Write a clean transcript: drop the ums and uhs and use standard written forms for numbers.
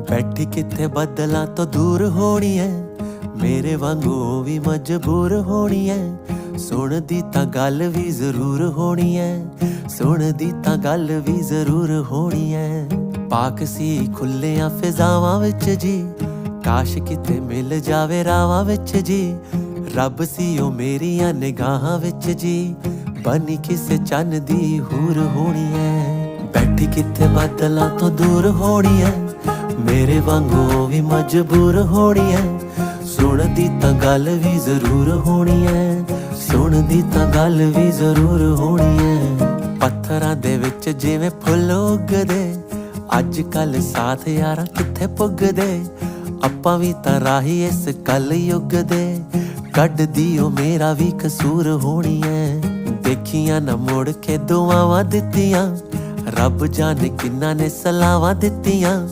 ਬੈਠੀ ਕਿੱਥੇ ਬੱਦਲਾਂ ਤੋਂ ਦੂਰ ਹੋਣੀ ਐ, ਮੇਰੇ ਵਾਂਗੂ ਉਹ ਵੀ ਮਜਬੂਰ ਹੋਣੀ ਐ। ਸੁਣਦੀ ਤਾਂ ਗੱਲ ਵੀ ਜ਼ਰੂਰ ਹੋਣੀ ਐ, ਸੁਣਦੀ ਤਾਂ ਗੱਲ ਵੀ ਜ਼ਰੂਰ ਹੋਣੀ ਐ। ਪਾਕ ਸੀ ਖੁੱਲਿਆਂ ਫਿਜ਼ਾਵਾਂ ਵਿੱਚ ਜੀ, ਕਾਸ਼ ਕਿਤੇ ਮਿਲ ਜਾਵੇ ਰਾਵਾਂ ਵਿੱਚ ਜੀ। ਰੱਬ ਸੀ ਉਹ ਮੇਰੀਆਂ ਨਿਗਾਹਾਂ ਵਿੱਚ ਜੀ, ਬਣੀ ਕਿਸੇ ਚੰਨ ਦੀ ਹੂਰ ਹੋਣੀ ਐ। ਬੈਠੀ ਕਿੱਥੇ ਬੱਦਲਾਂ ਤੋਂ ਦੂਰ ਹੋਣੀ ਐ, ਮੇਰੇ ਵਾਂਗੂ ਉਹ ਵੀ ਮਜਬੂਰ ਹੋਣੀ ਐ। ਸੁਣਦੀ ਤਾਂ ਗੱਲ ਵੀ ਜ਼ਰੂਰ ਹੋਣੀ ਐ, ਸੁਣਦੀ ਤਾਂ ਗੱਲ ਵੀ ਜ਼ਰੂਰ ਹੋਣੀ ਐ। ਪੱਥਰਾਂ ਦੇ ਵਿੱਚ ਜਿਵੇਂ ਫੁੱਲ ਉੱਗਦੇ, ਅੱਜ ਕੱਲ ਸਾਥ ਯਾਰਾਂ ਕਿੱਥੇ ਪੁੱਗਦੇ। ਆਪਾਂ ਵੀ ਤਾਂ ਰਾਹੀ ਇਸ ਕੱਲ ਯੁੱਗ ਦੇ, ਕੱਢਦੀ ਉਹ ਮੇਰਾ ਵੀ ਕਸੂਰ ਹੋਣੀ ਐ। ਦੇਖੀਆਂ ਨਾ ਮੁੜ ਕੇ ਦੁਆਵਾਂ ਦਿੱਤੀਆਂ, ਰੱਬ ਜਾਣੇ ਕਿੰਨਾ ਨੇ ਸਲਾਵਾਂ ਦਿੱਤੀਆਂ।